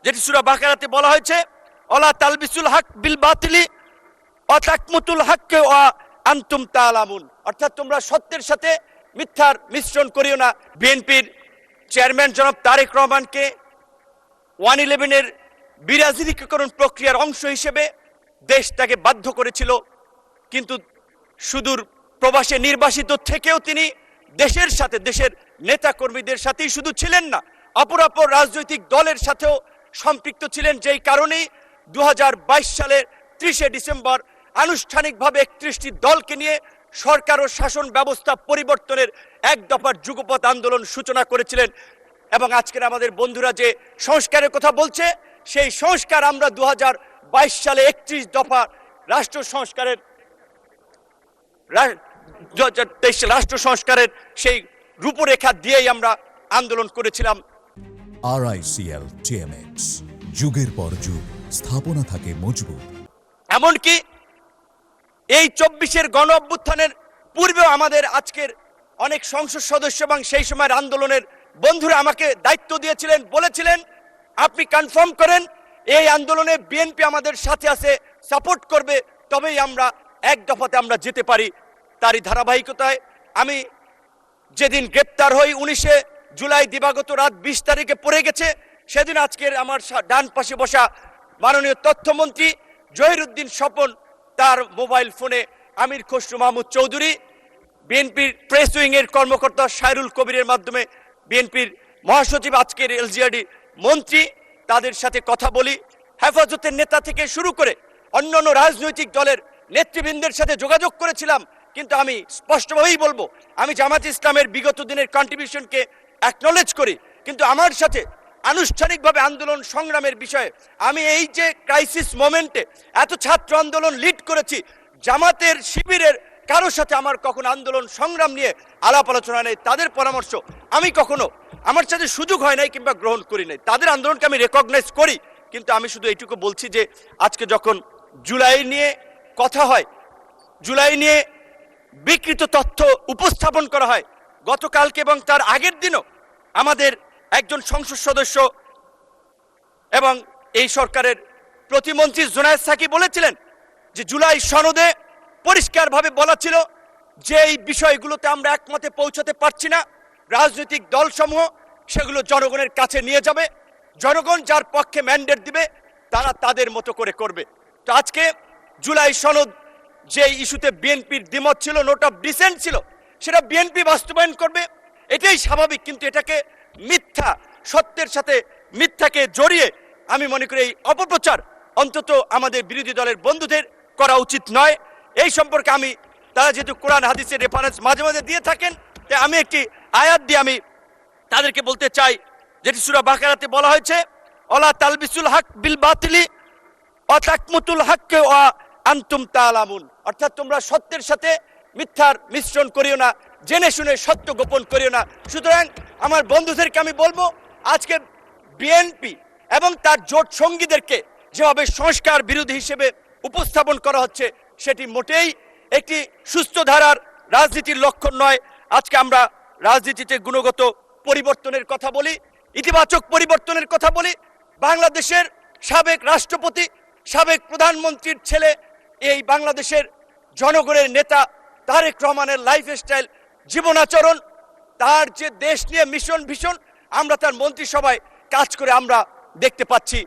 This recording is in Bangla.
যেটি সূরা বাকারাতে বলা হয়েছে, ওয়ালা তালবিসুল হক বিল বাতিলি ওয়া তাকমুতুল হককে ওয়া আনতুম তাআলামুন, অর্থাৎ তোমরা সত্যের সাথে মিথ্যার মিশ্রণ করিও না। বিএনপির চেয়ারম্যান জনাব তারেক রহমানকে 111-এর বিরাজনীতিকরণ প্রক্রিয়ার অংশ হিসেবে দেশ তাকে বাধ্য করেছিল, কিন্তু সুদূর প্রবাসে নির্বাসিত থেকেও তিনি দেশের সাথে, দেশের নেতা কর্মীদের সাথেই শুধু ছিলেন না, অপরাপর রাজনৈতিক দলের সাথেও সম্পৃক্ত ছিলেন। যেই কারণেই 2022 সালের 30শে ডিসেম্বর আনুষ্ঠানিকভাবে 31টি দলকে নিয়ে সরকার ও শাসন ব্যবস্থা পরিবর্তনের এক দফার যুগপৎ আন্দোলন সূচনা করেছিলেন। এবং আজকের আমাদের বন্ধুরা যে সংস্কারের কথা বলছে, সেই সংস্কার আমরা 2022 সালে 31 দফা রাষ্ট্র সংস্কারের সেই রূপরেখা দিয়েই আমরা আন্দোলন করেছিলাম। RICL TMX, যুগের পর যুগ স্থাপনা থাকে মজবুত। এমনকি এই 24-এর গণ অভ্যুত্থানের পূর্বেও আমাদের আজকের অনেক সংসদ সদস্য এবং সেই সময়ের আন্দোলনের বন্ধুরা আমাকে দায়িত্ব দিয়েছিলেন, বলেছিলেন আপনি কনফার্ম করেন এই আন্দোলনে বিএনপি আমাদের সাথে আছে, সাপোর্ট করবে, তবেই আমরা এক দফাতে আমরা যেতে পারি। তারই ধারাবাহিকতায় আমি যেদিন গ্রেপ্তার হই 19শে জুলাই দিবাগত রাত 20 তারিখে পড়ে গেছে, সেদিন আজকের আমার ডান পাশে বসা মাননীয় তথ্যমন্ত্রী জহিরুদ্দিন স্বপন তার মোবাইল ফোনে আমির খসরু মাহমুদ চৌধুরী, বিএনপির প্রেস উইংয়ের কর্মকর্তা সাইরুল কবিরের মাধ্যমে বিএনপির মহাসচিব, আজকের এলজিআরডি মন্ত্রী, তাদের সাথে কথা বলি। হেফাজতের নেতা থেকে শুরু করে অন্যান্য রাজনৈতিক দলের নেতৃবৃন্দের সাথে যোগাযোগ করেছিলাম। কিন্তু আমি স্পষ্টভাবেই বলবো, আমি জামাত ইসলামের বিগত দিনের কন্ট্রিবিউশনকে অ্যাকনলেজ করি, কিন্তু আমার সাথে আনুষ্ঠানিকভাবে আন্দোলন সংগ্রামের বিষয়ে আমি এই যে ক্রাইসিস মোমেন্টে এত ছাত্র আন্দোলন লিড করেছি, জামাতের শিবিরের কারো সাথে আমার কখনো আন্দোলন সংগ্রাম নিয়ে আলাপ আলোচনা নেই। তাদের পরামর্শ আমি কখনো আমার সাথে সুযোগ হয় নাই কিংবা গ্রহণ করি নাই। তাদের আন্দোলনকে আমি রেকগনাইজ করি, কিন্তু আমি শুধু এইটুকু বলছি যে আজকে যখন জুলাই নিয়ে কথা হয়, জুলাই নিয়ে বিকৃত তথ্য উপস্থাপন করা হয়, গতকালকে এবং তার আগের দিনও আমাদের একজন সংসদ সদস্য এবং এই সরকারের প্রতিমন্ত্রী জুনায়েদ সাকি বলেছিলেন যে জুলাই সনদে পরিষ্কারভাবে বলা ছিল যে এই বিষয়গুলোতে আমরা একমতে পৌঁছাতে পারছি না, রাজনৈতিক দলসমূহ সেগুলো জনগণের কাছে নিয়ে যাবে, জনগণ যার পক্ষে ম্যান্ডেট দিবে তারা তাদের মতো করে করবে। তো আজকে জুলাই সনদ যে ইস্যুতে বিএনপির দ্বিমত ছিল, নোট অফ ডিসেন্ট ছিল, সেটা বিএনপি বাস্তবায়ন করবে, এটাই স্বাভাবিক। কিন্তু এটাকে মিথ্যা, সত্যের সাথে মিথ্যাকে জড়িয়ে আমি মনে করি এই অপপ্রচার অন্তত আমাদের বিরোধী দলের বন্ধুদের করা উচিত নয়। এই সম্পর্কে আমি, তারা যেহেতু কোরআন হাদিসের রেফারেন্স মাঝে মাঝে দিয়ে থাকেন, তাই আমি একটি আয়াত দিয়ে আমি তাদেরকে বলতে চাই, যেটি সূরা বাকারাতে বলা হয়েছে, ওয়ালা তালবিসুল হক বিল বাতিলি ওয়া তাকমুতুল হককে ওয়া আনতুম তাআলামুন, অর্থাৎ তোমরা সত্যের সাথে মিথ্যার মিশ্রণ করিও না, জেনে শুনে সত্য গোপন করিও না। সুতরাং আমার বন্ধুদেরকে আমি বলবো, আজকে বিএনপি এবং তার জোট সঙ্গীদেরকে যেভাবে সংস্কার বিরোধী হিসেবে উপস্থাপন করা হচ্ছে, সেটি মোটেই একটি সুস্থ ধারার রাজনীতির লক্ষণ নয়। আজকে আমরা রাজনীতিতে গুণগত পরিবর্তনের কথা বলি, ইতিবাচক পরিবর্তনের কথা বলি। বাংলাদেশের সাবেক রাষ্ট্রপতি, সাবেক প্রধানমন্ত্রীর ছেলে, এই বাংলাদেশের জনগণের নেতা তারেক রহমানের লাইফস্টাইল, জীবনাচরণ, তার যে দেশ নিয়ে মিশন ভীষণ, আমরা তার মন্ত্রিসভায় কাজ করে আমরা দেখতে পাচ্ছি।